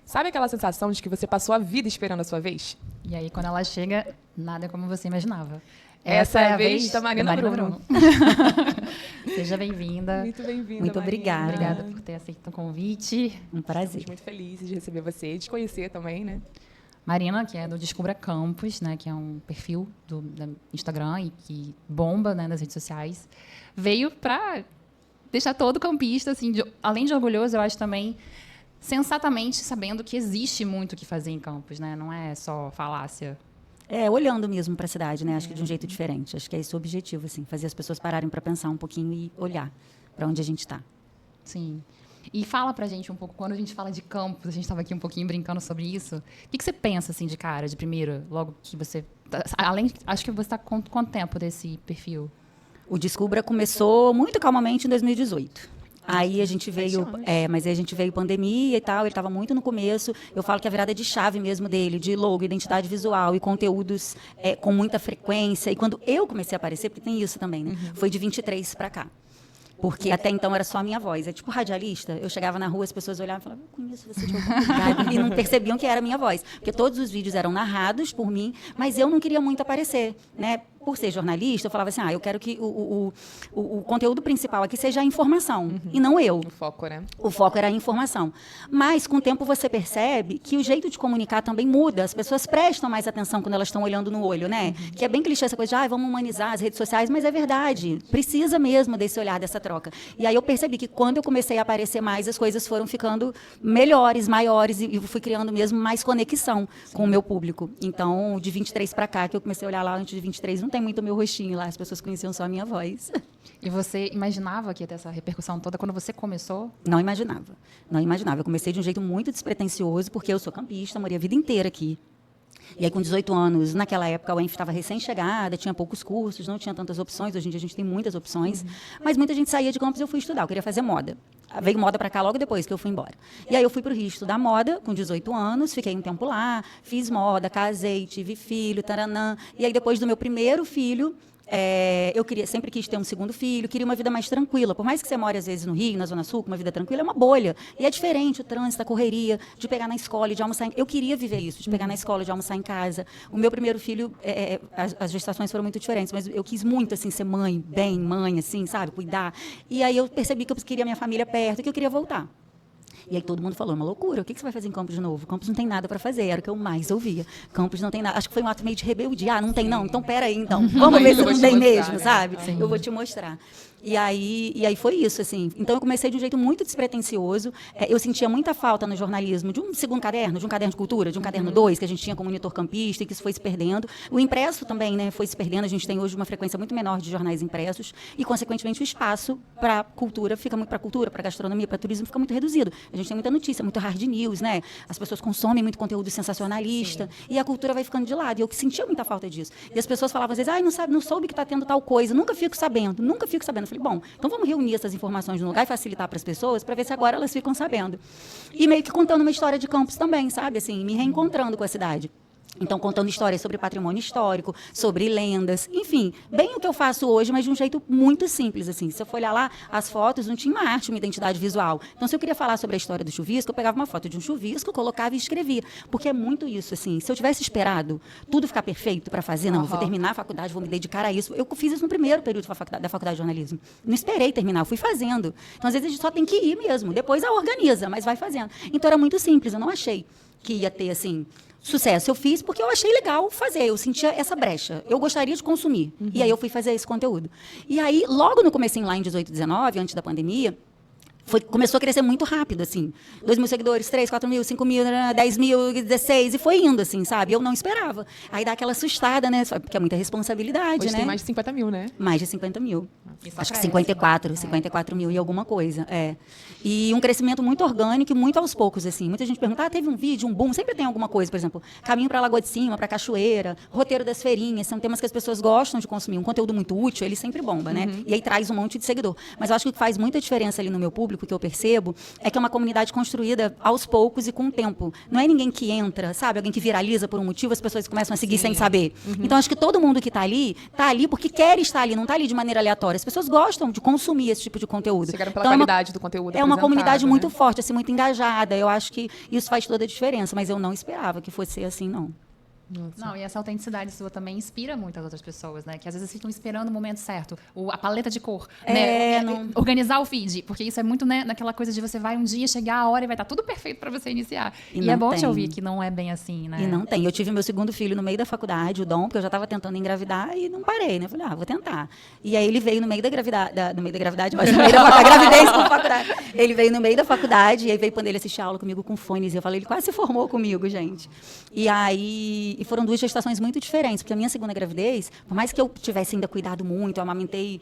Sabe aquela sensação de que você passou a vida esperando a sua vez? E aí, quando ela chega, nada é como você imaginava. Essa é a vez da Marina Bruno. Seja bem-vinda. Muito bem-vinda, Muito Marina. obrigada. Obrigada por ter aceito o convite. Um prazer. Estamos muito felizes de receber você e de conhecer também, né? Marina, que é do Descubra Campus, né, que é um perfil do Instagram e que bomba, né, nas redes sociais, veio para deixar todo campista, assim, além de orgulhoso, eu acho também sensatamente sabendo que existe muito o que fazer em Campos, né? Não é só falácia. Olhando mesmo para a cidade, né? Acho que de um jeito diferente. Acho que é esse o objetivo, assim, fazer as pessoas pararem para pensar um pouquinho e olhar para onde a gente está. Sim. E fala pra gente um pouco, quando a gente fala de Campos, a gente estava aqui um pouquinho brincando sobre isso. O que você pensa, assim, de cara, de primeiro, logo que você... acho que você está com quanto tempo desse perfil? O Descubra começou muito calmamente em 2018. Aí a gente veio, mas aí a gente veio pandemia e tal, ele estava muito no começo. Eu falo que a virada de chave mesmo dele, de logo, identidade visual e conteúdos com muita frequência. E quando eu comecei a aparecer, porque tem isso também, né? Foi de 23 para cá. Porque até então era só a minha voz. É tipo radialista. Eu chegava na rua, as pessoas olhavam e falavam, eu conheço você de algum lugar. E não percebiam que era a minha voz. Porque todos os vídeos eram narrados por mim, mas eu não queria muito aparecer, né? Por ser jornalista, eu falava assim, eu quero que o conteúdo principal aqui seja a informação, e não eu. O foco, né? O foco era a informação. Mas, com o tempo, você percebe que o jeito de comunicar também muda. As pessoas prestam mais atenção quando elas estão olhando no olho, né? Que é bem clichê essa coisa de, vamos humanizar as redes sociais, mas é verdade. Precisa mesmo desse olhar, dessa troca. E aí eu percebi que quando eu comecei a aparecer mais, as coisas foram ficando melhores, maiores, e fui criando mesmo mais conexão com o meu público. Então, de 23 para cá, que eu comecei a olhar lá antes de 23, não tem muito o meu rostinho lá, as pessoas conheciam só a minha voz. E você imaginava que ia ter essa repercussão toda quando você começou? Não imaginava. Não imaginava. Eu comecei de um jeito muito despretensioso, porque eu sou campista, morei a vida inteira aqui. E aí, com 18 anos, naquela época, a UENF estava recém-chegada, tinha poucos cursos, não tinha tantas opções. Hoje em dia, a gente tem muitas opções. Mas muita gente saía de Campos e eu fui estudar. Eu queria fazer moda. Veio moda para cá logo depois que eu fui embora. E aí, eu fui para o Rio estudar moda, com 18 anos. Fiquei um tempo lá, fiz moda, casei, tive filho, taranã. E aí, depois do meu primeiro filho... eu sempre quis ter um segundo filho, queria uma vida mais tranquila. Por mais que você more, às vezes, no Rio, na Zona Sul, com uma vida tranquila, é uma bolha. E é diferente o trânsito, a correria, de pegar na escola e de almoçar. Eu queria viver isso, de pegar na escola, de almoçar em casa. O meu primeiro filho, as gestações foram muito diferentes, mas eu quis muito, assim, ser mãe, bem mãe, assim, sabe, cuidar. E aí eu percebi que eu queria minha família perto, que eu queria voltar. E aí todo mundo falou, uma loucura, o que você vai fazer em Campos de novo? Campos não tem nada para fazer, era o que eu mais ouvia. Campos não tem nada. Acho que foi um ato meio de rebeldia. Não tem não? Então pera então. Vamos ver se não tem mesmo, né? Sabe? Sim. Eu vou te mostrar. E aí foi isso, assim. Então eu comecei de um jeito muito despretensioso. Eu sentia muita falta no jornalismo de um segundo caderno, de um caderno de cultura, de um caderno 2, que a gente tinha como monitor campista e que isso foi se perdendo. O impresso também, né, foi se perdendo. A gente tem hoje uma frequência muito menor de jornais impressos e, consequentemente, o espaço para cultura fica muito para cultura, para gastronomia, para turismo fica muito reduzido. A gente tem muita notícia, muito hard news, né? As pessoas consomem muito conteúdo sensacionalista. Sim. E a cultura vai ficando de lado. E eu sentia muita falta disso. E as pessoas falavam às vezes, não soube que está tendo tal coisa. Nunca fico sabendo. Eu falei, bom, então vamos reunir essas informações num lugar e facilitar para as pessoas para ver se agora elas ficam sabendo. E meio que contando uma história de Campos também, sabe? Assim, me reencontrando com a cidade. Então, contando histórias sobre patrimônio histórico, sobre lendas, enfim, bem o que eu faço hoje, mas de um jeito muito simples, assim. Se eu for olhar lá, as fotos não tinha uma arte, uma identidade visual. Então, se eu queria falar sobre a história do chuvisco, eu pegava uma foto de um chuvisco, colocava e escrevia. Porque é muito isso, assim. Se eu tivesse esperado tudo ficar perfeito para fazer, não, eu vou terminar a faculdade, vou me dedicar a isso. Eu fiz isso no primeiro período da faculdade de jornalismo. Não esperei terminar, eu fui fazendo. Então, às vezes, a gente só tem que ir mesmo. Depois, organiza, mas vai fazendo. Então, era muito simples. Eu não achei que ia ter, assim... sucesso. Eu fiz porque eu achei legal fazer, eu sentia essa brecha. Eu gostaria de consumir. E aí eu fui fazer esse conteúdo. E aí, logo no comecinho lá em 18, 19, antes da pandemia, começou a crescer muito rápido, assim. 2 mil seguidores, 3, 4 mil, 5 mil, 10 mil, 16, e foi indo, assim, sabe? Eu não esperava. Aí dá aquela assustada, né? Porque é muita responsabilidade, hoje né? Tem mais de 50 mil, né? Mais de 50 mil. Acho que 54 mil e alguma coisa, E um crescimento muito orgânico e muito aos poucos, assim. Muita gente pergunta, teve um vídeo, um boom, sempre tem alguma coisa, por exemplo, caminho para a Lagoa de Cima, para a Cachoeira, roteiro das feirinhas, são temas que as pessoas gostam de consumir. Um conteúdo muito útil, ele sempre bomba, né? E aí traz um monte de seguidor. Mas eu acho que o que faz muita diferença ali no meu público público que eu percebo é que é uma comunidade construída aos poucos e com o tempo. Não é ninguém que entra, sabe? Alguém que viraliza por um motivo, as pessoas começam a seguir sem saber. Então, acho que todo mundo que está ali porque quer estar ali, não está ali de maneira aleatória. As pessoas gostam de consumir esse tipo de conteúdo. Chegaram pela qualidade do conteúdo. É uma comunidade né? muito forte, assim, muito engajada. Eu acho que isso faz toda a diferença, mas eu não esperava que fosse assim, não. Nossa. Não, e essa autenticidade sua também inspira muitas outras pessoas, né? Que às vezes ficam esperando o momento certo, a paleta de cor, né? Organizar o feed, porque isso é muito, né, naquela coisa de você vai um dia chegar a hora e vai estar tudo perfeito para você iniciar. E é bom te ouvir que não é bem assim, né? E não tem. Eu tive meu segundo filho no meio da faculdade, o Dom, porque eu já estava tentando engravidar e não parei, né? Eu falei, vou tentar. E aí ele veio no meio da gravidade, mas no meio da gravidez com faculdade. Ele veio no meio da faculdade e aí veio quando ele assistir a aula comigo com fones. E eu falei, ele quase se formou comigo, gente. E foram 2 gestações muito diferentes, porque a minha segunda gravidez, por mais que eu tivesse ainda cuidado muito, eu amamentei,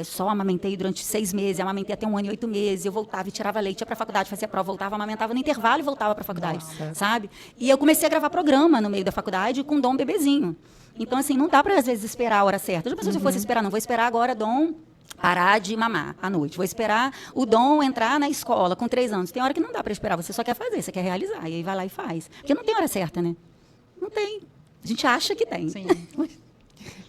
só amamentei durante 6 meses, amamentei até 1 ano e 8 meses, eu voltava e tirava leite, ia para a faculdade, fazia prova, voltava, amamentava no intervalo e voltava para a faculdade, sabe? E eu comecei a gravar programa no meio da faculdade com Dom bebezinho. Então, assim, não dá para, às vezes, esperar a hora certa. Já pensou se eu fosse esperar? Não, vou esperar agora Dom parar de mamar à noite. Vou esperar o Dom entrar na escola com 3 anos. Tem hora que não dá para esperar, você só quer fazer, você quer realizar, e aí vai lá e faz. Porque não tem hora certa, né? Não tem. A gente acha que tem. Sim.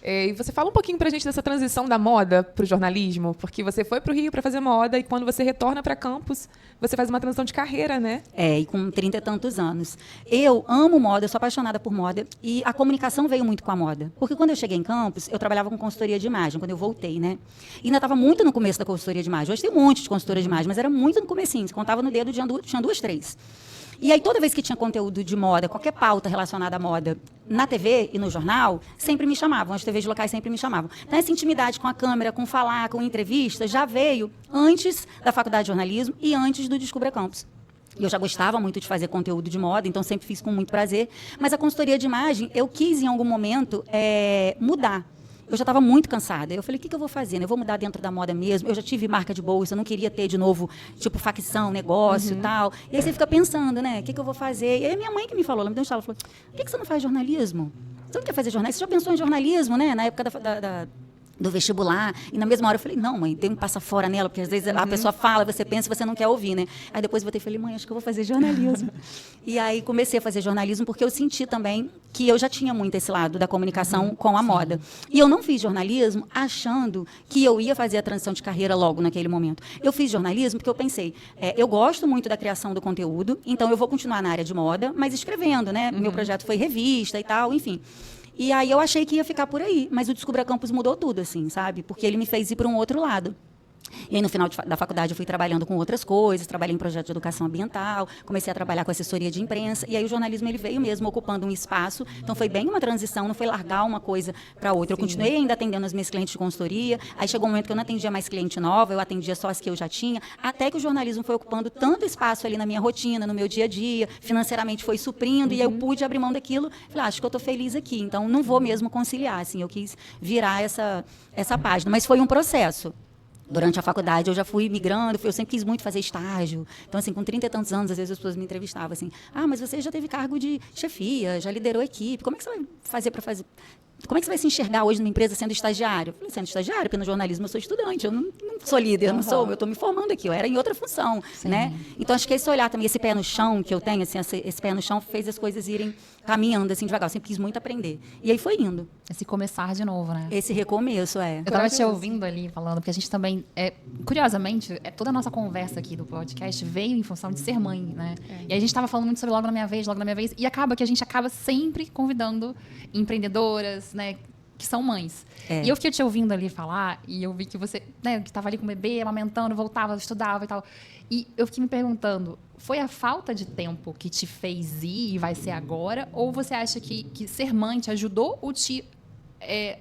E você fala um pouquinho pra gente dessa transição da moda pro jornalismo, porque você foi pro Rio para fazer moda e quando você retorna para campus, você faz uma transição de carreira, né? E com 30 e tantos anos. Eu amo moda, eu sou apaixonada por moda e a comunicação veio muito com a moda. Porque quando eu cheguei em campus, eu trabalhava com consultoria de imagem, quando eu voltei, né? E ainda estava muito no começo da consultoria de imagem. Hoje tem um monte de consultoria de imagem, mas era muito no comecinho, você contava no dedo, tinha 2, 3. E aí, toda vez que tinha conteúdo de moda, qualquer pauta relacionada à moda, na TV e no jornal, sempre me chamavam, as TVs locais sempre me chamavam. Então, essa intimidade com a câmera, com falar, com entrevista, já veio antes da faculdade de jornalismo e antes do Descubra Campus. Eu já gostava muito de fazer conteúdo de moda, então sempre fiz com muito prazer. Mas a consultoria de imagem, eu quis, em algum momento, mudar. Eu já estava muito cansada. Eu falei, o que eu vou fazer? Eu vou mudar dentro da moda mesmo. Eu já tive marca de bolsa, eu não queria ter de novo, tipo, facção, negócio e tal. E aí você fica pensando, né? O que eu vou fazer? E aí minha mãe que me falou, ela me deu um estalo, falou, por que você não faz jornalismo? Você não quer fazer jornalismo? Você já pensou em jornalismo, né? Na época do vestibular, e na mesma hora eu falei, não, mãe, tem um passa fora nela, porque às vezes a pessoa fala, você pensa e você não quer ouvir, né? Aí depois eu voltei e falei, mãe, acho que eu vou fazer jornalismo. E aí comecei a fazer jornalismo porque eu senti também que eu já tinha muito esse lado da comunicação com a moda. E eu não fiz jornalismo achando que eu ia fazer a transição de carreira logo naquele momento. Eu fiz jornalismo porque eu pensei, eu gosto muito da criação do conteúdo, então eu vou continuar na área de moda, mas escrevendo, né? Meu projeto foi revista e tal, enfim. E aí eu achei que ia ficar por aí, mas o Descubra Campus mudou tudo, assim, sabe? Porque ele me fez ir para um outro lado. E aí, no final da faculdade, eu fui trabalhando com outras coisas, trabalhei em projeto de educação ambiental, comecei a trabalhar com assessoria de imprensa, e aí o jornalismo ele veio mesmo ocupando um espaço, então foi bem uma transição, não foi largar uma coisa para outra. Eu continuei ainda atendendo as minhas clientes de consultoria, aí chegou um momento que eu não atendia mais cliente nova, eu atendia só as que eu já tinha, até que o jornalismo foi ocupando tanto espaço ali na minha rotina, no meu dia a dia, financeiramente foi suprindo, e aí eu pude abrir mão daquilo, falei, acho que eu estou feliz aqui, então não vou mesmo conciliar, assim, eu quis virar essa página, mas foi um processo. Durante a faculdade, eu já fui migrando, eu sempre quis muito fazer estágio. Então, assim, com 30 e tantos anos, às vezes as pessoas me entrevistavam assim, mas você já teve cargo de chefia, já liderou equipe, como é que você vai fazer para fazer... Como é que você vai se enxergar hoje numa empresa sendo estagiário? Eu falei, sendo estagiário, porque no jornalismo eu sou estudante, eu não sou líder, eu estou me formando aqui, eu era em outra função, né? Então, acho que esse olhar também, esse pé no chão que eu tenho, assim, esse pé no chão fez as coisas irem caminhando, assim, devagar. Eu sempre quis muito aprender. E aí foi indo. Esse começar de novo, né? Esse recomeço, Eu estava te ouvindo ali falando, porque a gente também, curiosamente, toda a nossa conversa aqui do podcast veio em função de ser mãe, né? E aí a gente estava falando muito sobre logo na minha vez, e acaba que a gente acaba sempre convidando empreendedoras, né, que são mães. E eu fiquei te ouvindo ali falar, e eu vi que você, né, que estava ali com o bebê, amamentando, voltava, estudava e tal. E eu fiquei me perguntando, foi a falta de tempo que te fez ir e vai ser agora? Ou você acha que ser mãe te ajudou ou te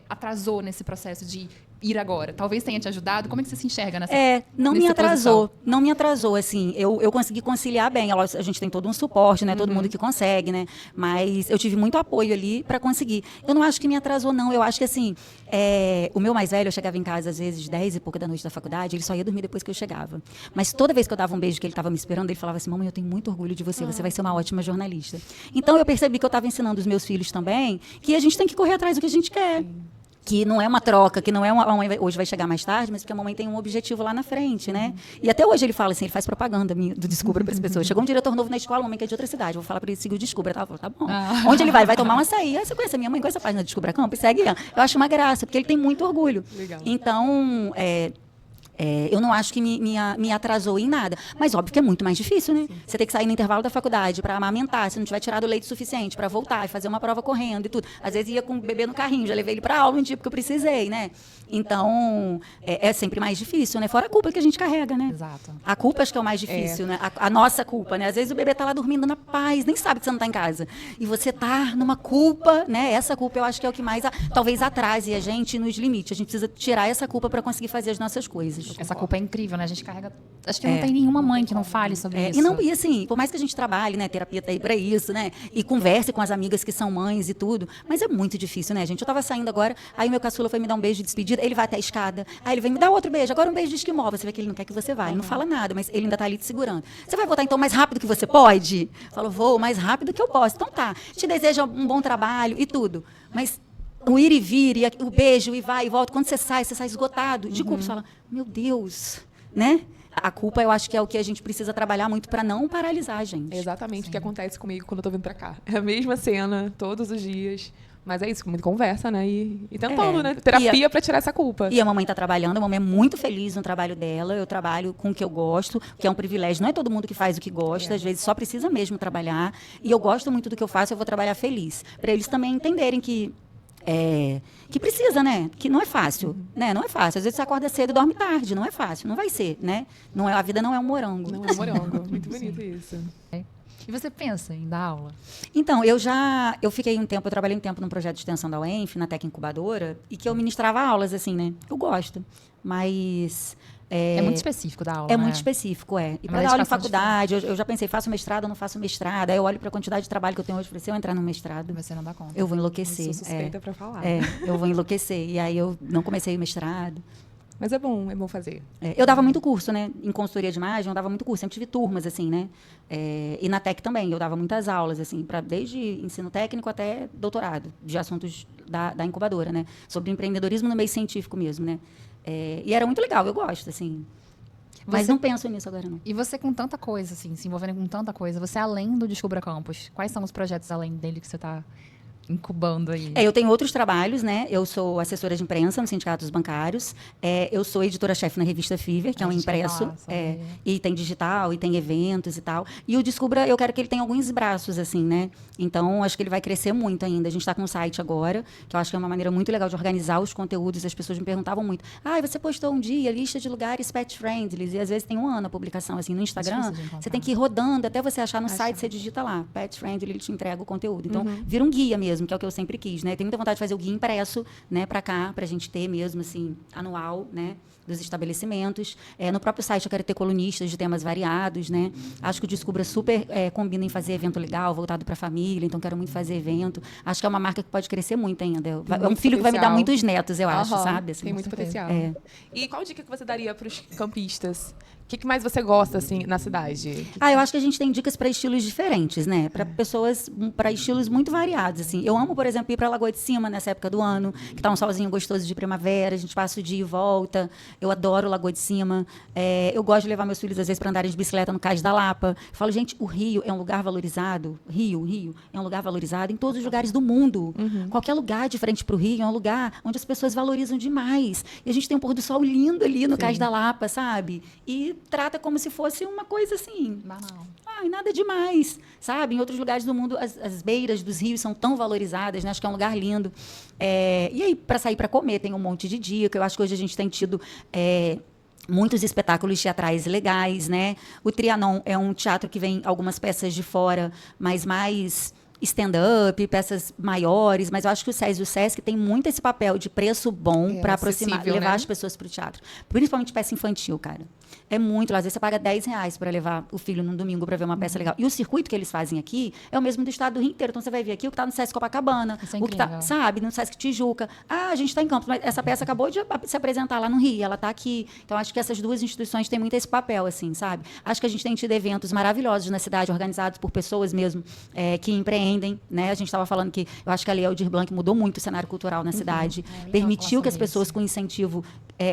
atrasou nesse processo de ir agora? Talvez tenha te ajudado. Como é que você se enxerga nessa não me atrasou. Posição? Não me atrasou, assim. Eu consegui conciliar bem. A gente tem todo um suporte, né? Todo mundo que consegue, né? Mas eu tive muito apoio ali para conseguir. Eu não acho que me atrasou, não. Eu acho que, assim, o meu mais velho, eu chegava em casa, às vezes, 10 e pouco da noite da faculdade, ele só ia dormir depois que eu chegava. Mas toda vez que eu dava um beijo que ele estava me esperando, ele falava assim, mamãe, eu tenho muito orgulho de você, você vai ser uma ótima jornalista. Então, eu percebi que eu estava ensinando os meus filhos também que a gente tem que correr atrás do que a gente quer. que não é uma troca, que não é a mamãe hoje vai chegar mais tarde, mas porque a mamãe tem um objetivo lá na frente, né? E até hoje ele fala assim, ele faz propaganda do Descubra para as pessoas. Chegou um diretor novo na escola, uma mãe que é de outra cidade, vou falar para ele seguir o Descubra, tá? Tá bom. Onde ele vai? Vai tomar um açaí. Aí você conhece a minha mãe, conhece a página do Descubra Campos? Segue ela. Eu acho uma graça, porque ele tem muito orgulho. Legal. Então, eu não acho que me atrasou em nada. Mas óbvio que é muito mais difícil, né? Sim. Você tem que sair no intervalo da faculdade para amamentar, se não tiver tirado o leite suficiente, para voltar e fazer uma prova correndo e tudo. Às vezes ia com o bebê no carrinho, já levei ele para aula um dia porque eu precisei, né? Então, é sempre mais difícil, né? Fora a culpa que a gente carrega, né? Exato. A culpa acho que é o mais difícil, né? A nossa culpa, né? Às vezes o bebê tá lá dormindo na paz, nem sabe que você não tá em casa. E você tá numa culpa, né? Essa culpa eu acho que é o que mais, talvez, atrase a gente nos limites. A gente precisa tirar essa culpa para conseguir fazer as nossas coisas. Essa culpa é incrível, né? A gente carrega... Acho que não tem nenhuma mãe que não fale sobre isso. E assim, por mais que a gente trabalhe, né? Terapia tá aí para isso, né? E converse com as amigas que são mães e tudo. Mas é muito difícil, né, gente? Eu tava saindo agora, aí o meu caçula foi me dar um beijo de despedida, ele vai até a escada, aí ele vem me dar outro beijo, agora um beijo de esquimó. Você vê que ele não quer que você vá, ele não fala nada, mas ele ainda tá ali te segurando. Você vai voltar então mais rápido que você pode? Falo, vou mais rápido que eu posso. Então tá, te desejo um bom trabalho e tudo. Mas o ir e vir, e o beijo, e vai e volta, quando você sai esgotado. De culpa, você fala, meu Deus, né? A culpa, eu acho que é o que a gente precisa trabalhar muito para não paralisar a gente. É exatamente o que acontece comigo quando eu tô vindo pra cá. É a mesma cena, todos os dias. Mas é isso, muita conversa, né? E tentando, né? Terapia para tirar essa culpa. E a mamãe tá trabalhando, a mamãe é muito feliz no trabalho dela. Eu trabalho com o que eu gosto, que é um privilégio. Não é todo mundo que faz o que gosta, às vezes só precisa mesmo trabalhar. E eu gosto muito do que eu faço, eu vou trabalhar feliz. Para eles também entenderem que precisa, né? Que não é fácil, né? Não é fácil. Às vezes você acorda cedo e dorme tarde, não é fácil, não vai ser, né? Não é, a vida não é um morango. Não é um morango, muito bonito isso. E você pensa em dar aula? Então, eu fiquei um tempo, eu trabalhei um tempo num projeto de extensão da UENF, na Tec Incubadora, e que eu ministrava aulas, assim, né? Eu gosto, mas... É muito específico da aula, É né? muito específico, é. E para Uma dar aula em dedicação faculdade, eu já pensei, faço mestrado ou não faço mestrado? Aí eu olho para a quantidade de trabalho que eu tenho hoje, falei, se eu entrar no mestrado, Você não dá conta. eu vou enlouquecer. Eu sou suspeita para falar. Eu vou enlouquecer. E aí eu não comecei o mestrado. Mas é bom fazer. Eu dava muito curso, né? Em consultoria de imagem, eu dava muito curso. Sempre tive turmas, assim, né? E na Tec também, eu dava muitas aulas, assim, desde ensino técnico até doutorado, de assuntos da incubadora, né? Sobre empreendedorismo no meio científico mesmo, né? E era muito legal, eu gosto, assim. Mas não penso nisso agora, não. E você com tanta coisa, assim, se envolvendo com tanta coisa, você além do Descubra Campus, quais são os projetos além dele que você está incubando aí? Eu tenho outros trabalhos, né? Eu sou assessora de imprensa no Sindicato dos Bancários. Eu sou editora-chefe na revista Fever, que é um impresso. E tem digital, e tem eventos e tal. E o Descubra, eu quero que ele tenha alguns braços, assim, né? Então, acho que ele vai crescer muito ainda. A gente está com um site agora, que eu acho que é uma maneira muito legal de organizar os conteúdos. As pessoas me perguntavam muito. Você postou um dia lista de lugares pet-friendly. E às vezes tem um ano a publicação, assim, no Instagram. Você tem que ir rodando até você achar no site, você digita lá. Pet-friendly, ele te entrega o conteúdo. Então, vira um guia mesmo, que é o que eu sempre quis, né? Tenho muita vontade de fazer o guia impresso, né, para cá, para a gente ter mesmo, assim, anual, né, dos estabelecimentos. No próprio site eu quero ter colunistas de temas variados, né? Acho que o Descubra super combina em fazer evento legal, voltado para a família, então quero muito fazer evento. Acho que é uma marca que pode crescer muito ainda. É um filho que vai me dar muitos netos, eu acho, sabe? Assim, tem muito potencial. E qual dica que você daria para os campistas? O que mais você gosta, assim, na cidade? Eu acho que a gente tem dicas para estilos diferentes, né? Para pessoas, para estilos muito variados, assim. Eu amo, por exemplo, ir para Lagoa de Cima nessa época do ano, que tá um solzinho gostoso de primavera, a gente passa o dia e volta. Eu adoro Lagoa de Cima. Eu gosto de levar meus filhos, às vezes, para andarem de bicicleta no Cais da Lapa. Eu falo, gente, o Rio é um lugar valorizado. Rio é um lugar valorizado em todos os lugares do mundo. Qualquer lugar de frente para o Rio é um lugar onde as pessoas valorizam demais. E a gente tem um pôr do sol lindo ali no Cais da Lapa, sabe? E trata como se fosse uma coisa assim. Banal. Nada demais, sabe? Em outros lugares do mundo, as beiras dos rios são tão valorizadas, né? Acho que é um lugar lindo. E aí, para sair para comer, tem um monte de dica. Eu acho que hoje a gente tem tido muitos espetáculos teatrais legais, né? O Trianon é um teatro que vem algumas peças de fora, mas mais stand-up, peças maiores, mas eu acho que o SESI e o SESC tem muito esse papel de preço bom para aproximar, levar as pessoas para o teatro. Principalmente peça infantil, cara. É muito. Às vezes você paga R$10 para levar o filho num domingo para ver uma peça legal. E o circuito que eles fazem aqui é o mesmo do estado do Rio inteiro. Então você vai ver aqui o que está no Sesc Copacabana, Isso é o que está, incrível. sabe, no Sesc Tijuca. Ah, a gente está em Campos, mas essa peça acabou de se apresentar lá no Rio, ela está aqui. Então acho que essas duas instituições têm muito esse papel, assim, sabe? Acho que a gente tem tido eventos maravilhosos na cidade, organizados por pessoas mesmo que empreendem, né? A gente estava falando que eu acho que a Lei Aldir Blanc mudou muito o cenário cultural na cidade, permitiu que as pessoas com incentivo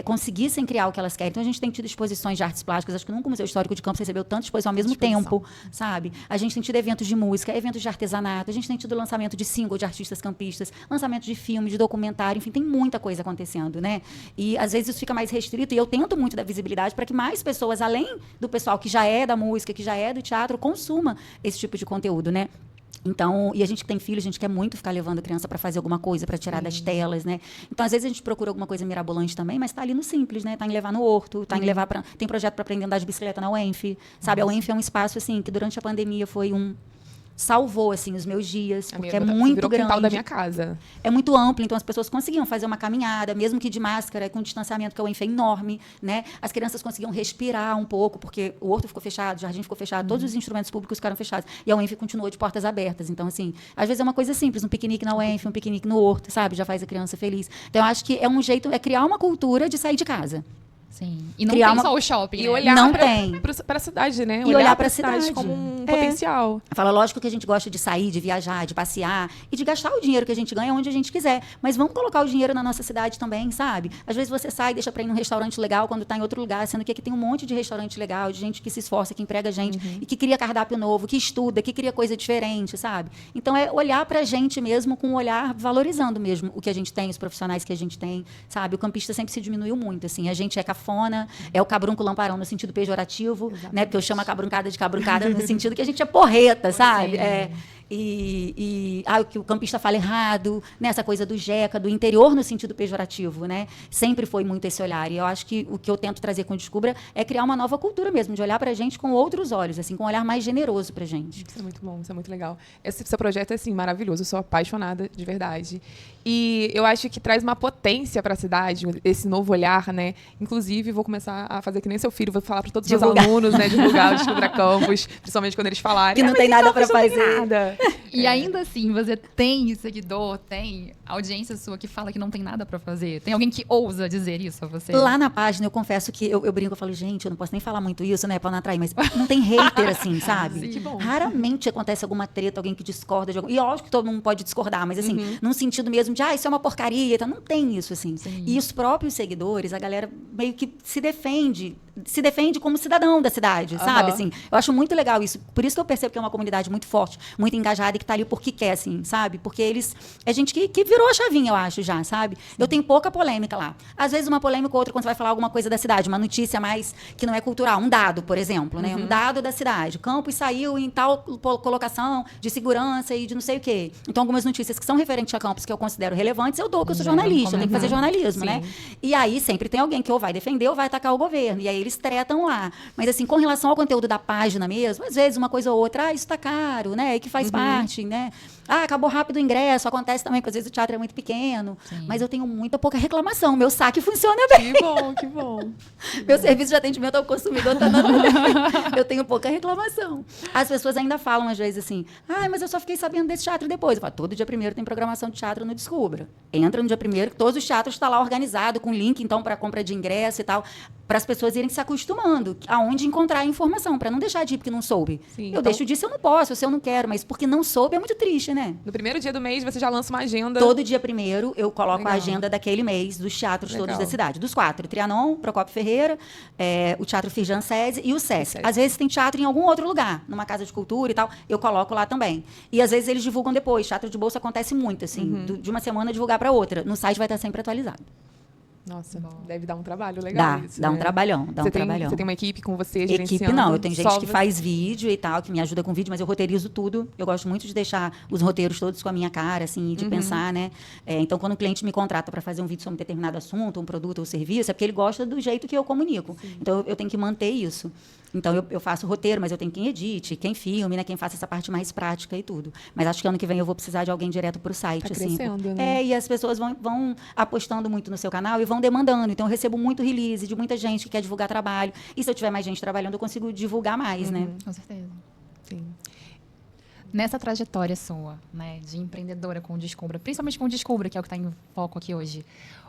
conseguissem criar o que elas querem. Então, a gente tem tido exposições de artes plásticas. Acho que nunca o Museu Histórico de Campos recebeu tanta exposição ao mesmo tempo, sabe? A gente tem tido eventos de música, eventos de artesanato, a gente tem tido lançamento de single de artistas campistas, lançamento de filme, de documentário, enfim, tem muita coisa acontecendo, né? E, às vezes, isso fica mais restrito, e eu tento muito dar visibilidade para que mais pessoas, além do pessoal que já é da música, que já é do teatro, consuma esse tipo de conteúdo, né? Então, e a gente que tem filho, a gente quer muito ficar levando a criança para fazer alguma coisa, para tirar das telas, né? Então, às vezes a gente procura alguma coisa mirabolante também, mas está ali no simples, né? Está em levar no horto, tá em levar para tem projeto para aprender a andar de bicicleta na UENF, sabe? A UENF é um espaço assim que durante a pandemia foi salvou assim os meus dias, porque é muito virou grande. Quintal da minha casa. É muito amplo, então as pessoas conseguiam fazer uma caminhada, mesmo que de máscara, com distanciamento, que é o UENF é enorme, né? As crianças conseguiam respirar um pouco, porque o horto ficou fechado, o jardim ficou fechado, todos os instrumentos públicos ficaram fechados. E a UENF continuou de portas abertas. Então, assim, às vezes é uma coisa simples, um piquenique na UENF, um piquenique no horto, sabe? Já faz a criança feliz. Então, eu acho que é um jeito, é criar uma cultura de sair de casa. Sim. E não Criar tem só o shopping, E né? olhar Não para tem. a cidade, né? E olhar pra cidade. como um É. potencial. Fala, lógico que a gente gosta de sair, de viajar, de passear e de gastar o dinheiro que a gente ganha onde a gente quiser. Mas vamos colocar o dinheiro na nossa cidade também, sabe? Às vezes você sai, deixa para ir num restaurante legal quando está em outro lugar, sendo que aqui tem um monte de restaurante legal, de gente que se esforça, que emprega gente e que cria cardápio novo, que estuda, que cria coisa diferente, sabe? Então é olhar pra gente mesmo com um olhar valorizando mesmo o que a gente tem, os profissionais que a gente tem, sabe? O campista sempre se diminuiu muito, assim. A gente é cafona, é o cabrunco lamparão no sentido pejorativo, né? Porque eu chamo a cabruncada de cabruncada no sentido que a gente é porreta, sabe? O que o campista fala errado, né? Essa coisa do jeca, do interior no sentido pejorativo, né? Sempre foi muito esse olhar. E eu acho que o que eu tento trazer com o Descubra é criar uma nova cultura mesmo, de olhar pra gente com outros olhos, assim, com um olhar mais generoso pra gente. Isso é muito bom, isso é muito legal. Esse seu projeto é, assim, maravilhoso. Eu sou apaixonada, de verdade. E eu acho que traz uma potência para a cidade, esse novo olhar, né? Inclusive, vou começar a fazer que nem seu filho, vou falar para todos os meus alunos, né? Divulgar o Descubra Campus, principalmente quando eles falarem. Que não tem nada para fazer. Nada. E ainda assim, você tem seguidor, tem audiência sua que fala que não tem nada pra fazer? Tem alguém que ousa dizer isso a você? Lá na página, eu confesso que eu brinco, eu falo, gente, eu não posso nem falar muito isso, né, pra não atrair, mas não tem hater assim, sabe? Sim, que bom. Raramente acontece alguma treta, alguém que discorda de algum... E lógico que todo mundo pode discordar, mas assim, num sentido mesmo de, isso é uma porcaria, então não tem isso, assim. Sim. E os próprios seguidores, a galera meio que se defende como cidadão da cidade, sabe? Assim, eu acho muito legal isso. Por isso que eu percebo que é uma comunidade muito forte, muito engajada e que tá ali porque quer, assim, sabe? Porque eles... É gente que virou a chavinha, eu acho, já, sabe? Eu tenho pouca polêmica lá. Às vezes uma polêmica ou outra quando você vai falar alguma coisa da cidade, uma notícia mais que não é cultural, um dado, por exemplo, né? Um dado da cidade. Campos saiu em tal colocação de segurança e de não sei o quê. Então, algumas notícias que são referentes a Campos que eu considero relevantes, eu dou, porque eu sou jornalista, eu tenho que fazer jornalismo, né? E aí sempre tem alguém que ou vai defender ou vai atacar o governo. E aí eles tretam lá. Mas, assim, com relação ao conteúdo da página mesmo, às vezes uma coisa ou outra, isso tá caro, né? E que faz parte, né? Acabou rápido o ingresso, acontece também, porque às vezes o teatro é muito pequeno. Sim. Mas eu tenho muita pouca reclamação. Meu saque funciona bem. Que bom, que bom. Meu serviço de atendimento ao consumidor tá dando bem. Eu tenho pouca reclamação. As pessoas ainda falam, às vezes, assim, mas eu só fiquei sabendo desse teatro depois. Eu falo, todo dia 1º tem programação de teatro no Descubra. Entra no dia 1º, todos os teatros estão lá organizado, com link, então, para compra de ingresso e tal, para as pessoas irem se acostumando aonde encontrar a informação, para não deixar de ir porque não soube. Sim, eu então... deixo de ir se eu não posso, se eu não quero, mas porque não soube é muito triste, né? No primeiro dia do mês, você já lança uma agenda. Todo dia 1º, eu coloco Legal. a agenda daquele mês, dos teatros Legal. todos da cidade. Dos 4, Trianon, Procópio Ferreira, o Teatro Firjan Sesi e o Sesc. Às vezes tem teatro em algum outro lugar, numa casa de cultura e tal, eu coloco lá também. E às vezes eles divulgam depois. Teatro de bolsa acontece muito, assim, de uma semana divulgar para outra. No site vai estar sempre atualizado. Nossa, deve dar um trabalho legal isso, Dá né? um trabalhão, dá um trabalhão. Você tem uma equipe com você Equipe gerenciando? não, eu tenho gente só que você- faz vídeo e tal, que me ajuda com vídeo, mas eu roteirizo tudo. Eu gosto muito de deixar os roteiros todos com a minha cara, assim, de pensar, né? Então, quando o cliente me contrata para fazer um vídeo sobre um determinado assunto, um produto ou serviço, é porque ele gosta do jeito que eu comunico. Então, eu tenho que manter isso. Então, eu faço o roteiro, mas eu tenho quem edite, quem filme, né? Quem faça essa parte mais prática e tudo. Mas acho que ano que vem eu vou precisar de alguém direto para o site, Tá assim. crescendo, né? E as pessoas vão apostando muito no seu canal e vão demandando. Então, eu recebo muito release de muita gente que quer divulgar trabalho. E se eu tiver mais gente trabalhando, eu consigo divulgar mais, né? Com certeza. Sim. Nessa trajetória sua, né, de empreendedora com o Descubra, principalmente com o Descubra, que é o que está em foco aqui hoje,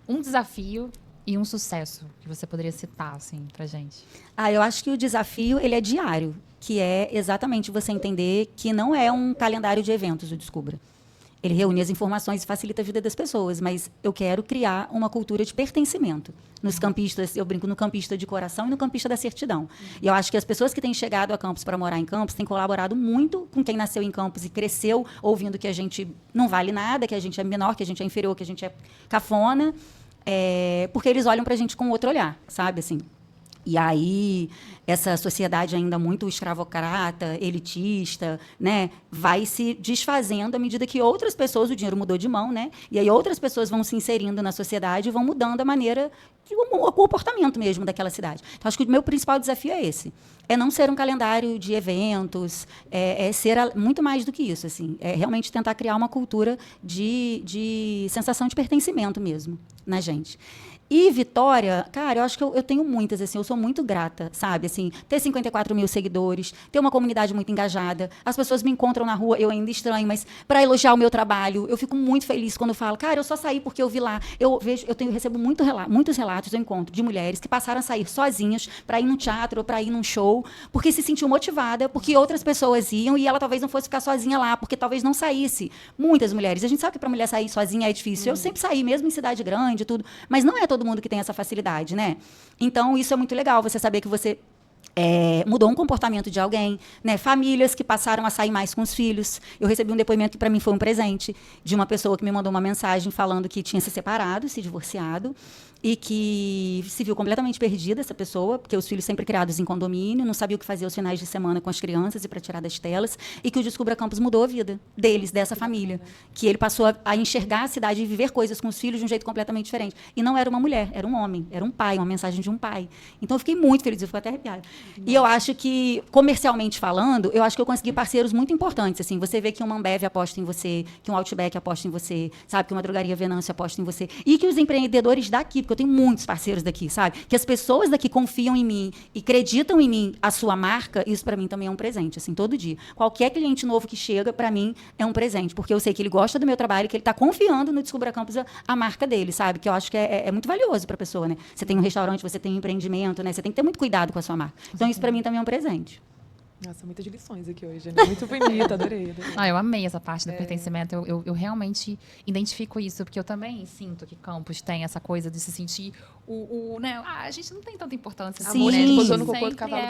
um desafio e um sucesso que você poderia citar, assim, pra gente? Eu acho que o desafio, ele é diário, que é exatamente você entender que não é um calendário de eventos o Descubra. Ele reúne as informações e facilita a vida das pessoas, mas eu quero criar uma cultura de pertencimento. Nos campistas, eu brinco no campista de coração e no campista da certidão. E eu acho que as pessoas que têm chegado a Campos para morar em Campos têm colaborado muito com quem nasceu em Campos e cresceu ouvindo que a gente não vale nada, que a gente é menor, que a gente é inferior, que a gente é cafona, porque eles olham para a gente com outro olhar, sabe, assim. E aí, essa sociedade ainda muito escravocrata, elitista, né, vai se desfazendo à medida que outras pessoas, o dinheiro mudou de mão, né, e aí outras pessoas vão se inserindo na sociedade e vão mudando a maneira, o comportamento mesmo daquela cidade. Então, acho que o meu principal desafio é esse. É não ser um calendário de eventos, é ser muito mais do que isso, assim. É realmente tentar criar uma cultura de sensação de pertencimento mesmo na gente. E Vitória, cara, eu acho que eu tenho muitas, assim, eu sou muito grata, sabe? Assim, ter 54 mil seguidores, ter uma comunidade muito engajada, as pessoas me encontram na rua, eu ainda estranho, mas para elogiar o meu trabalho, eu fico muito feliz quando eu falo, cara, eu só saí porque eu vi lá. Eu recebo muitos relatos, eu encontro de mulheres que passaram a sair sozinhas para ir num teatro ou para ir num show, porque se sentiu motivada, porque outras pessoas iam e ela talvez não fosse ficar sozinha lá, porque talvez não saísse. Muitas mulheres. A gente sabe que para mulher sair sozinha é difícil. Eu sempre saí, mesmo em cidade grande e tudo, mas não é todo mundo que tem essa facilidade, né? Então, isso é muito legal, você saber que você mudou um comportamento de alguém, né? Famílias que passaram a sair mais com os filhos. Eu recebi um depoimento que para mim foi um presente de uma pessoa que me mandou uma mensagem falando que tinha se separado, se divorciado e que se viu completamente perdida, essa pessoa, porque os filhos sempre criados em condomínio, não sabia o que fazer aos finais de semana com as crianças e para tirar das telas, e que o Descubra Campos mudou a vida deles, dessa família, que ele passou a enxergar a cidade e viver coisas com os filhos de um jeito completamente diferente. E não era uma mulher, era um homem, era um pai, uma mensagem de um pai. Então, eu fiquei muito feliz, eu fico até arrepiada. E eu acho que, comercialmente falando, eu acho que eu consegui parceiros muito importantes, assim, você vê que uma Ambev aposta em você, que um Outback aposta em você, sabe, que uma drogaria Venâncio aposta em você, e que os empreendedores daqui, porque eu tenho muitos parceiros daqui, sabe? Que as pessoas daqui confiam em mim e acreditam em mim, a sua marca, isso para mim também é um presente, assim, todo dia. Qualquer cliente novo que chega, para mim, é um presente, porque eu sei que ele gosta do meu trabalho, que ele está confiando no Descubra Campos a marca dele, sabe? Que eu acho que é muito valioso para a pessoa, né? Você tem um restaurante, você tem um empreendimento, né? Você tem que ter muito cuidado com a sua marca. Então, isso para mim também é um presente. Nossa, muitas lições aqui hoje, né? Muito bonita, adorei. Eu amei essa parte do pertencimento. Eu realmente identifico isso, porque eu também sinto que Campos tem essa coisa de se sentir né? A gente não tem tanta importância. Sim. Né? Posou no cocô do cavalo.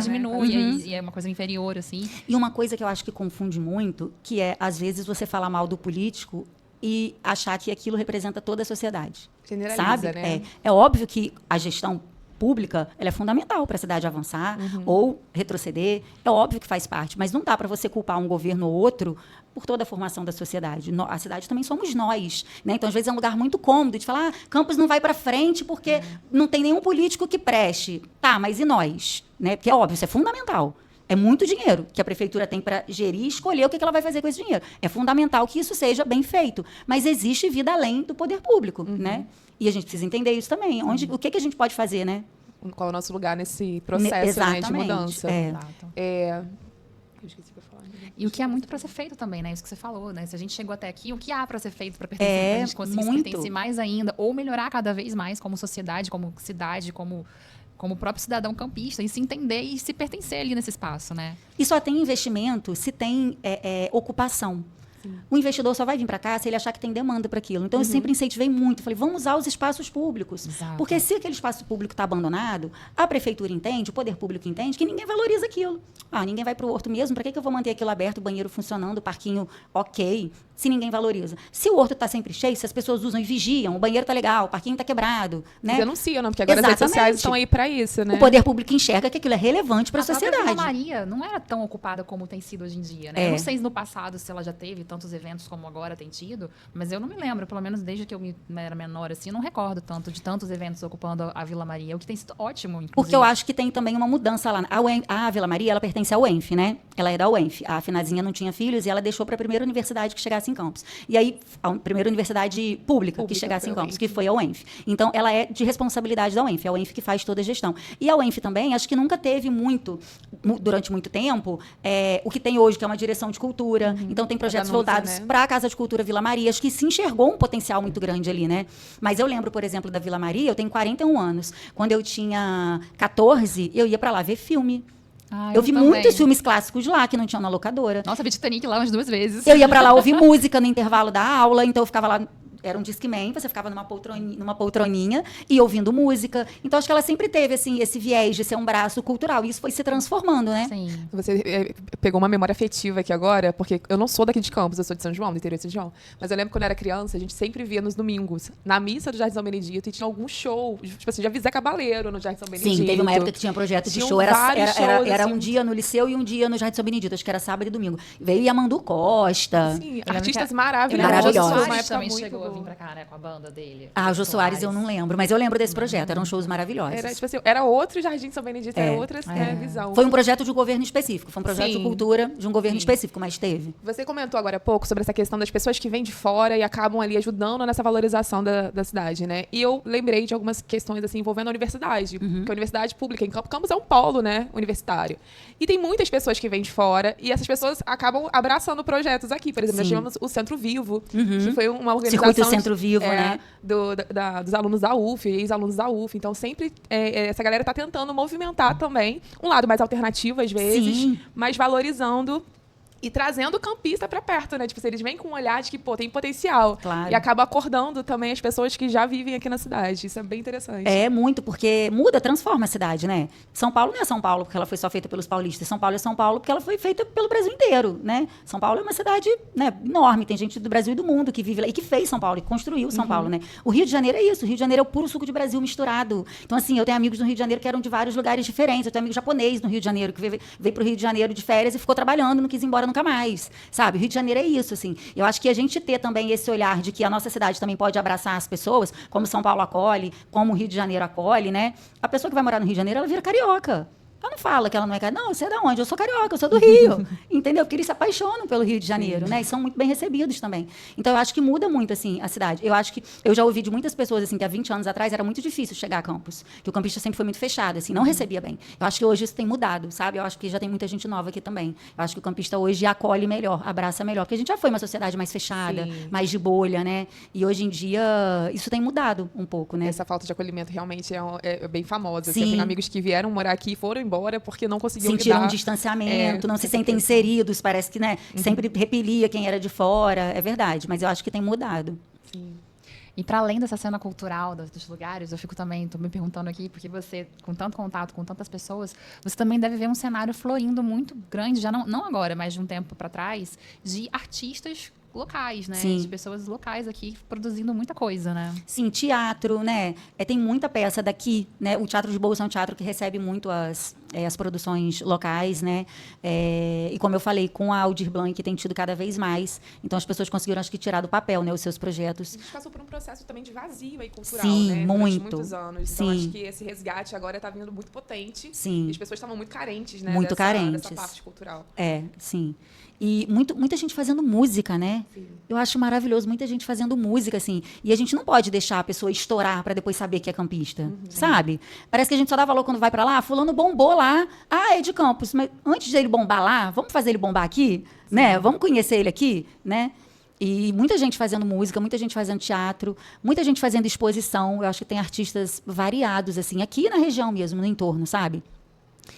Diminui, e é uma coisa inferior, assim. E uma coisa que eu acho que confunde muito, que é, às vezes, você falar mal do político e achar que aquilo representa toda a sociedade. Generaliza, sabe? né? É óbvio que a gestão pública, ela é fundamental para a cidade avançar ou retroceder. É óbvio que faz parte, mas não dá para você culpar um governo ou outro por toda a formação da sociedade. A cidade também somos nós, né? Então, às vezes, é um lugar muito cômodo de falar, Campos não vai para frente porque não tem nenhum político que preste. Tá, mas e nós? Né? Porque é óbvio, isso é fundamental. É muito dinheiro que a prefeitura tem para gerir e escolher o que ela vai fazer com esse dinheiro. É fundamental que isso seja bem feito. Mas existe vida além do poder público, né? E a gente precisa entender isso também. O que a gente pode fazer, né? Qual é o nosso lugar nesse processo, né, de mudança. Eu esqueci o que eu ia falar. E o que há muito para ser feito também, né? Isso que você falou, né? Se a gente chegou até aqui, o que há para ser feito para pertencer, pra gente conseguir se pertencer mais ainda, ou melhorar cada vez mais como sociedade, como cidade, como o próprio cidadão campista, e se entender e se pertencer ali nesse espaço, né? E só tem investimento se tem ocupação. O investidor só vai vir para cá se ele achar que tem demanda para aquilo. Então, eu sempre incentivei muito. Falei, vamos usar os espaços públicos. Exato. Porque se aquele espaço público está abandonado, a prefeitura entende, o poder público entende que ninguém valoriza aquilo. Ninguém vai para o horto mesmo. Para que eu vou manter aquilo aberto, o banheiro funcionando, o parquinho ok, se ninguém valoriza? Se o horto está sempre cheio, se as pessoas usam e vigiam, o banheiro está legal, o parquinho está quebrado. Né? Denunciam, não? Porque agora as redes sociais estão aí para isso, né? O poder público enxerga que aquilo é relevante para a sociedade. A Vila Maria não era tão ocupada como tem sido hoje em dia, né? Eu não sei no passado se ela já teve tantos eventos como agora tem tido, mas eu não me lembro, pelo menos desde que eu era menor, assim, eu não recordo de tantos eventos ocupando a Vila Maria, o que tem sido ótimo, inclusive. Porque eu acho que tem também uma mudança lá. A Vila Maria, ela pertence ao UENF, né? Ela é da UENF. A Finazinha não tinha filhos e ela deixou para a primeira universidade que chegasse chegasse em Campos. E aí, a primeira universidade pública que chegasse em Campos, que foi a UENF. Então, ela é de responsabilidade da UENF. É a UENF que faz toda a gestão. E a UENF também, acho que nunca teve durante muito tempo, o que tem hoje, que é uma direção de cultura. Então, tem projetos voltados para a Casa de Cultura Vila Maria. Acho que se enxergou um potencial muito grande ali, né? Mas eu lembro, por exemplo, da Vila Maria, eu tenho 41 anos. Quando eu tinha 14, eu ia para lá ver filme. Eu vi também. muitos filmes clássicos lá, que não tinham na locadora. Nossa, vi Titanic lá umas 2 vezes. Eu ia para lá ouvir música no intervalo da aula, então eu ficava lá. Era um Discman, você ficava numa poltroninha e ouvindo música. Então, acho que ela sempre teve, assim, esse viés de ser um braço cultural. E isso foi se transformando, né? Sim. Você pegou uma memória afetiva aqui agora, porque eu não sou daqui de Campos, eu sou de São João, do interior de São João. Mas eu lembro quando eu era criança, a gente sempre via nos domingos, na missa do Jardim São Benedito, e tinha algum show, tipo assim, já vi Zé Cabaleiro no Jardim São Benedito. Sim, teve uma época que tinha projeto de show. Era um dia no Liceu e um dia no Jardim São Benedito. Acho que era sábado e domingo. Veio Yamandu Costa. Sim, artistas maravilhosos. Maravilhosos. O Jô Uma Soares época também muito chegou a vir boa. pra cá, né, com a banda dele. O Jô Soares eu não lembro, mas eu lembro desse projeto. Eram shows maravilhosos. Era, tipo assim, era outro Jardim São Benedito, era outra visão. Foi um projeto de um governo específico. Foi um projeto Sim. de cultura de um governo específico, mas teve. Você comentou agora há pouco sobre essa questão das pessoas que vêm de fora e acabam ali ajudando nessa valorização da cidade, né? E eu lembrei de algumas questões assim envolvendo a universidade, porque a universidade pública em Campos é um polo, né, universitário. E tem muitas pessoas que vêm de fora e essas pessoas acabam abraçando projetos aqui. Por exemplo, nós tivemos o Centro Vivo, que foi uma organização Circuito Centro Vivo, né? dos alunos da UF, ex-alunos da UF. Então, sempre essa galera está tentando movimentar também um lado mais alternativo, às vezes, Sim. mas valorizando e trazendo o campista para perto, né? Tipo, eles vêm com um olhar de que, pô, tem potencial. Claro. E acaba acordando também as pessoas que já vivem aqui na cidade. Isso é bem interessante. É muito, porque muda, transforma a cidade, né? São Paulo não é São Paulo porque ela foi só feita pelos paulistas. São Paulo é São Paulo porque ela foi feita pelo Brasil inteiro, né? São Paulo é uma cidade, né, enorme. Tem gente do Brasil e do mundo que vive lá e que fez São Paulo, que construiu São Paulo, né? O Rio de Janeiro é isso. O Rio de Janeiro é o puro suco de Brasil misturado. Então, assim, eu tenho amigos no Rio de Janeiro que eram de vários lugares diferentes. Eu tenho amigo japonês no Rio de Janeiro que veio pro Rio de Janeiro de férias e ficou trabalhando, não quis ir embora nunca mais. Sabe? O Rio de Janeiro é isso, assim. Eu acho que a gente ter também esse olhar de que a nossa cidade também pode abraçar as pessoas, como São Paulo acolhe, como o Rio de Janeiro acolhe, né? A pessoa que vai morar no Rio de Janeiro, ela vira carioca. Ela não fala que ela não é carioca. Não, você é de onde? Eu sou carioca, eu sou do Rio. Entendeu? Porque eles se apaixonam pelo Rio de Janeiro, né? E são muito bem recebidos também. Então, eu acho que muda muito, assim, a cidade. Eu acho que... Eu já ouvi de muitas pessoas, assim, que há 20 anos atrás era muito difícil chegar a Campos. Que o campista sempre foi muito fechado, assim, não recebia bem. Eu acho que hoje isso tem mudado, sabe? Eu acho que já tem muita gente nova aqui também. Eu acho que o campista hoje acolhe melhor, abraça melhor. Porque a gente já foi uma sociedade mais fechada, Sim. mais de bolha, né? E hoje em dia, isso tem mudado um pouco, né? Essa falta de acolhimento realmente é bem famosa. Assim, Sim. eu tenho amigos que vieram morar aqui e foram embora porque não conseguiam Sentiram um lidar. distanciamento, não se sentem inseridos, parece que, né, sempre repelia quem era de fora. É verdade, mas eu acho que tem mudado. Sim. E para além dessa cena cultural dos lugares, eu fico também, tô me perguntando aqui, porque você, com tanto contato com tantas pessoas, você também deve ver um cenário florindo muito grande, já não agora, mas de um tempo para trás, de artistas locais, né? Sim. De pessoas locais aqui produzindo muita coisa, né? Sim, teatro, né? Tem muita peça daqui, né? O Teatro de Bolsa é um teatro que recebe muito as produções locais, né? E como eu falei, com a Aldir Blanc tem tido cada vez mais. Então as pessoas conseguiram, acho que, tirar do papel, né, os seus projetos. A gente passou por um processo também de vazio aí cultural, Sim, né? Durante muito. muitos anos. Então, Sim. acho que esse resgate agora está vindo muito potente. Sim. E as pessoas estavam muito carentes, né? Muito dessa carentes. parte cultural. Sim. E muita gente fazendo música, né? Sim. Eu acho maravilhoso, muita gente fazendo música, assim. E a gente não pode deixar a pessoa estourar para depois saber que é campista, sabe? Parece que a gente só dá valor quando vai para lá. Fulano bombou lá. Ah, é de Campos. Mas antes dele bombar lá, vamos fazer ele bombar aqui? Né? Vamos conhecer ele aqui? Né? E muita gente fazendo música, muita gente fazendo teatro, muita gente fazendo exposição. Eu acho que tem artistas variados, assim, aqui na região mesmo, no entorno, sabe?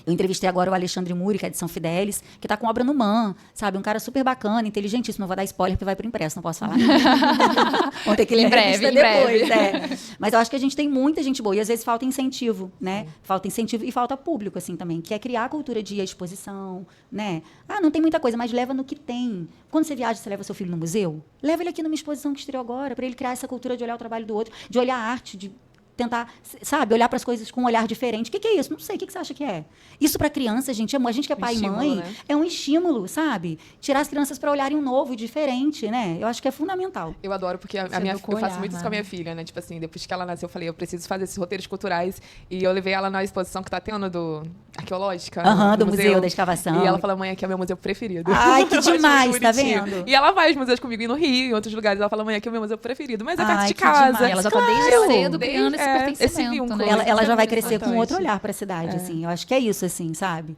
Eu entrevistei agora o Alexandre Muri, que é de São Fidélis, que está com obra no MAN, sabe? Um cara super bacana, inteligentíssimo. Não vou dar spoiler porque vai para o impresso, não posso falar. Vamos ter que ler Em breve, depois. Mas eu acho que a gente tem muita gente boa. E às vezes falta incentivo, né? Falta incentivo e falta público, assim, também. Que é criar a cultura de exposição, né? Ah, não tem muita coisa, mas leva no que tem. Quando você viaja, você leva seu filho no museu? Leva ele aqui numa exposição que estreou agora, para ele criar essa cultura de olhar o trabalho do outro, de olhar a arte, tentar, sabe, olhar para as coisas com um olhar diferente. O que é isso? Não sei, o que você acha que é? Isso para criança, gente, a gente que é pai e mãe, né? é um estímulo, sabe? Tirar as crianças para olharem um novo e diferente, né? Eu acho que é fundamental. Eu adoro, porque eu faço muito isso com a minha filha, né? Tipo assim, depois que ela nasceu, eu falei, eu preciso fazer esses roteiros culturais. E eu levei ela na exposição que tá tendo arqueológica. Do Museu da Escavação. E ela fala, mãe, aqui é o meu museu preferido. Ai, que demais, tá vendo? E ela vai aos museus comigo, e no Rio, em outros lugares. Ela fala, mãe, aqui é o meu museu preferido. Mas é perto de que casa. demais. E ela já tá desde cedo criando esse pertencimento, vínculo, né? Ela já vai muito crescer com importante. outro olhar para a cidade, assim. Eu acho que é isso, assim, sabe?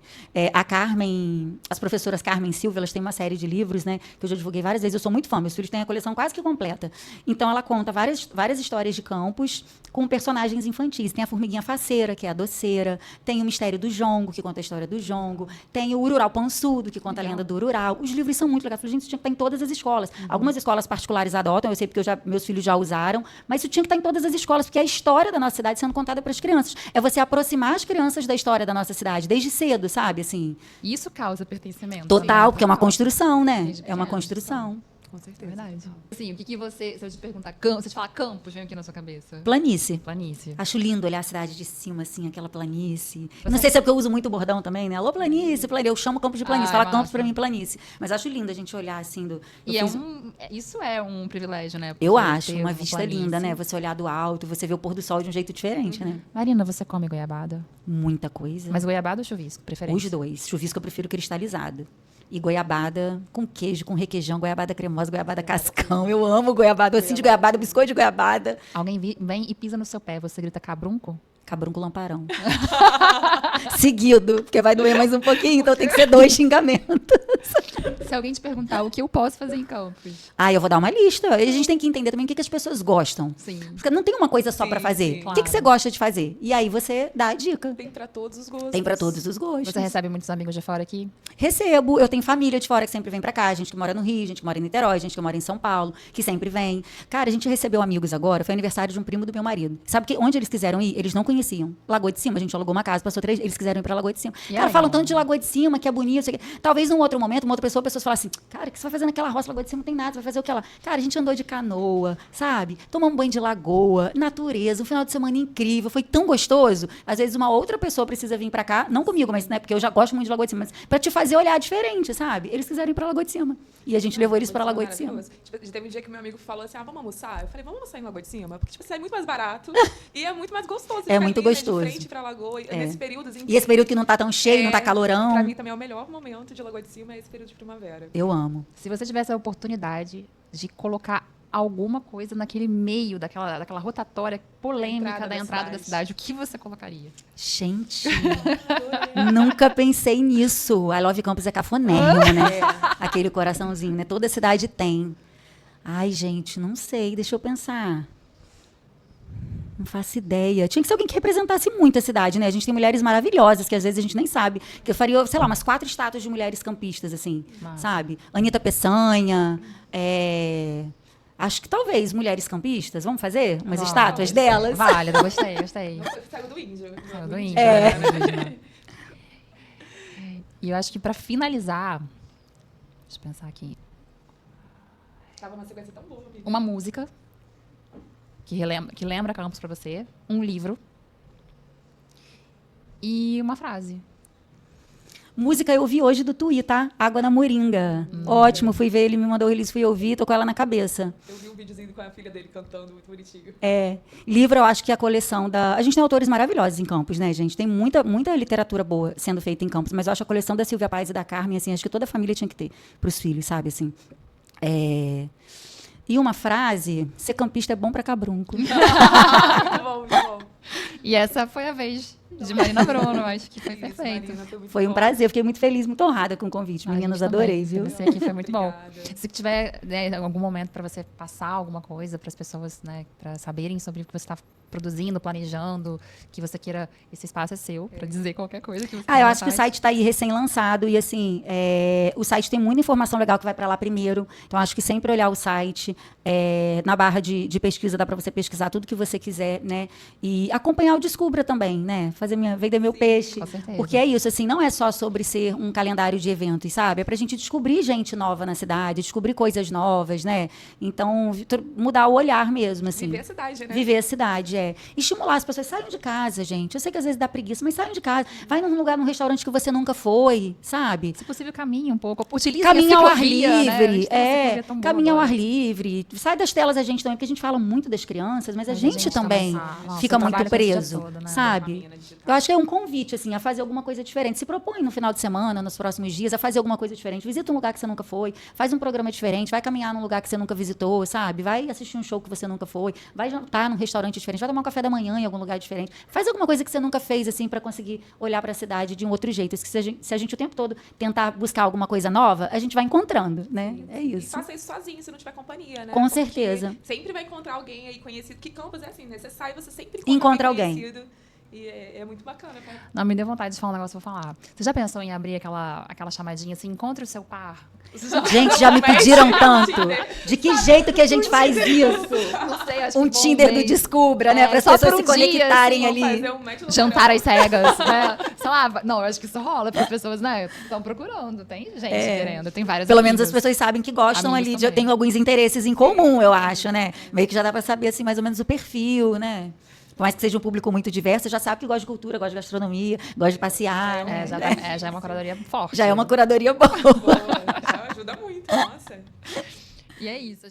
A Carmen, as professoras Carmen e Silvia, elas têm uma série de livros, né? Que eu já divulguei várias vezes. Eu sou muito fã. Meus filhos têm a coleção quase que completa. Então, ela conta várias histórias de campos com personagens infantis. Tem a Formiguinha Faceira, que é a doceira. Tem o Mistério do Jongo, que conta a história do Jongo. Tem o Urural Pançudo, que conta a lenda do Urural. Os livros são muito legais. Eu falei, gente, isso tinha que estar em todas as escolas. Algumas escolas particulares adotam, eu sei porque meus filhos já usaram, mas isso tinha que estar em todas as escolas, porque é a história da nossa cidade sendo contada para as crianças. É você aproximar as crianças da história da nossa cidade, desde cedo, sabe? Assim, Isso causa pertencimento. total, né? porque é uma construção, né? Desde É uma pequeno, construção. Com certeza. É verdade. Assim, o que você... Se eu te perguntar, você te fala campos, vem aqui na sua cabeça? Planície. Planície. Acho lindo olhar a cidade de cima, assim, aquela planície. Não sei se é porque eu uso muito bordão também, né? Alô, planície, planície. Eu chamo campos de planície. Fala é campos massa. pra mim, planície. Mas acho lindo a gente olhar, assim, E isso é um privilégio, né? Eu Você acho, ter uma vista planície. linda, né? Você olhar do alto, você ver o pôr do sol de um jeito diferente, né? Marina, você come goiabada? Muita coisa. Mas goiabada ou chuvisco? Preferência? Os dois. Chuvisco eu prefiro cristalizado. E goiabada com queijo, com requeijão, goiabada cremosa, goiabada cascão. Eu amo goiabada, docinho de goiabada, biscoito de goiabada. Alguém vem e pisa no seu pé, você grita cabrunco? Cabrunco lamparão. Seguido, porque vai doer mais um pouquinho, então tem que ser 2 xingamentos. Se alguém te perguntar o que eu posso fazer em Campos. Eu vou dar uma lista. A gente tem que entender também o que as pessoas gostam. Sim. Porque não tem uma coisa só Sim, pra fazer. sim. O que você gosta de fazer? E aí você dá a dica. Tem pra todos os gostos. Tem pra todos os gostos. Você recebe muitos amigos de fora aqui? Recebo. Eu tenho família de fora que sempre vem pra cá. Gente que mora no Rio, gente que mora em Niterói, gente que mora em São Paulo, que sempre vem. Cara, a gente recebeu amigos agora. Foi aniversário de um primo do meu marido. Sabe onde eles quiseram ir? Eles não conheciam. Lagoa de Cima. A gente alugou uma casa, passou 3 dias. Eles quiseram ir pra Lagoa de Cima. E Cara, aí? falam tanto de Lagoa de Cima, que é bonito. Sei o quê. Talvez num outro momento, uma outra pessoa, pessoas falam assim, cara, o que você vai fazer naquela roça? Lagoa de Cima não tem nada. Você vai fazer o que lá? Cara, a gente andou de canoa, sabe? Tomamos banho de lagoa, natureza, um final de semana incrível. Foi tão gostoso. Às vezes uma outra pessoa precisa vir pra cá, não comigo, mas, né, porque eu já gosto muito de Lagoa de Cima, mas pra te fazer olhar diferente, sabe? Eles quiseram ir pra Lagoa de Cima. E a gente levou eles pra Lagoa de Cima. Tipo, teve um dia que meu amigo falou assim, vamos almoçar? Eu falei, vamos almoçar em Lagoa de Cima? Porque, tipo, assim, é muito mais barato e é muito mais gostoso. Você É fica muito ali, né, gostoso. de frente pra Lagoa, nesse período, assim, E esse período que não tá tão cheio, não tá calorão. Pra mim também é o melhor momento de Lagoa de Cima, é esse período de primavera. Eu amo. Se você tivesse a oportunidade de colocar alguma coisa naquele meio daquela rotatória polêmica da entrada da cidade, o que você colocaria? Gente, nunca pensei nisso. I Love Campos é cafonérrimo, né? Aquele coraçãozinho, né? Toda cidade tem. Ai, gente, não sei. Deixa eu pensar. Não faço ideia. Tinha que ser alguém que representasse muito a cidade, né? A gente tem mulheres maravilhosas, que às vezes a gente nem sabe. Que eu faria, sei lá, umas 4 estátuas de mulheres campistas, assim, sabe? Anitta Peçanha, acho que talvez mulheres campistas. Vamos fazer umas estátuas delas? Válida, gostei. Saiu do índio. Saiu do índio. Né? E eu acho que pra finalizar, deixa eu pensar aqui, Tava uma sequência tão boa, amiga. uma música que lembra Campos pra você, um livro e uma frase. Música eu ouvi hoje do Tui, tá? Água na Moringa. Ótimo, fui ver, ele me mandou o release, fui ouvir, tô com ela na cabeça. Eu vi um videozinho com a filha dele cantando, muito bonitinho. Livro, eu acho que a coleção da... A gente tem autores maravilhosos em Campos, né, gente? Tem muita literatura boa sendo feita em Campos, mas eu acho a coleção da Silvia Paz e da Carmen, assim, acho que toda a família tinha que ter pros filhos, sabe, assim. E uma frase, ser campista é bom pra cabrunco. Muito bom, muito bom. E essa foi a vez de Marina Bruno, acho que foi Isso, perfeito. Marina, foi muito Foi um bom. prazer, fiquei muito feliz, muito honrada com o convite. A Meninas, gente adorei, também. viu? Você aqui foi muito bom. Obrigada. Se tiver, né, algum momento para você passar alguma coisa para as pessoas, né, para saberem sobre o que você está produzindo, planejando, que você queira, esse espaço é seu para dizer qualquer coisa que você Eu acho que o site está aí recém-lançado e, assim, o site tem muita informação legal que vai para lá primeiro. Então, acho que sempre olhar o site. Na barra de pesquisa dá para você pesquisar tudo que você quiser, né? E acompanhar o Descubra também, né? Fazer vender meu peixe. Com certeza. Porque é isso, assim, não é só sobre ser um calendário de eventos, sabe? É pra gente descobrir gente nova na cidade, descobrir coisas novas, né? Então, mudar o olhar mesmo, assim. Viver a cidade, né? Viver a cidade, estimular as pessoas, saiam de casa, gente. Eu sei que às vezes dá preguiça, mas saiam de casa. Vai num lugar, num restaurante que você nunca foi, sabe? Se possível, caminhe um pouco. Utilize Caminha a ao ar ciclovia, livre, né? caminha ao ar livre. Sai das telas a gente também, porque a gente fala muito das crianças, mas a gente também fica muito preso, sabe? Eu acho que é um convite, assim, a fazer alguma coisa diferente. Se propõe no final de semana, nos próximos dias, a fazer alguma coisa diferente. Visita um lugar que você nunca foi, faz um programa diferente, vai caminhar num lugar que você nunca visitou, sabe? Vai assistir um show que você nunca foi, vai jantar num restaurante diferente, vai tomar um café da manhã em algum lugar diferente. Faz alguma coisa que você nunca fez, assim, para conseguir olhar para a cidade de um outro jeito. Se a gente o tempo todo tentar buscar alguma coisa nova, a gente vai encontrando, né? É isso. E faça isso sozinho, se não tiver companhia, né? Com Porque certeza. sempre vai encontrar alguém aí conhecido. Que Campos é assim, né? Você sai, você sempre encontra alguém. Conhecido. E é muito bacana. Cara. Não, me deu vontade de falar um negócio, vou falar. Você já pensou em abrir aquela chamadinha assim, encontre o seu par? Gente, já me pediram tanto. De que jeito que a gente faz isso? Não sei, acho Um que Tinder do Descubra, né? Para as só pessoas por um se dia, conectarem assim, ali. Jantar às cegas, né? Sei lá, não, eu acho que isso rola, porque as pessoas, né, estão procurando. Tem gente querendo, tem várias Pelo amigas. menos as pessoas sabem que gostam Amigas ali, também. tem alguns interesses em comum, eu acho, né? Meio que já dá para saber, assim, mais ou menos o perfil, né? Por mais que seja um público muito diverso, já sabe que gosta de cultura, gosta de gastronomia, gosta de passear. Né? Já é uma curadoria forte. Já é uma curadoria boa. Boa, já ajuda muito, nossa. E é isso.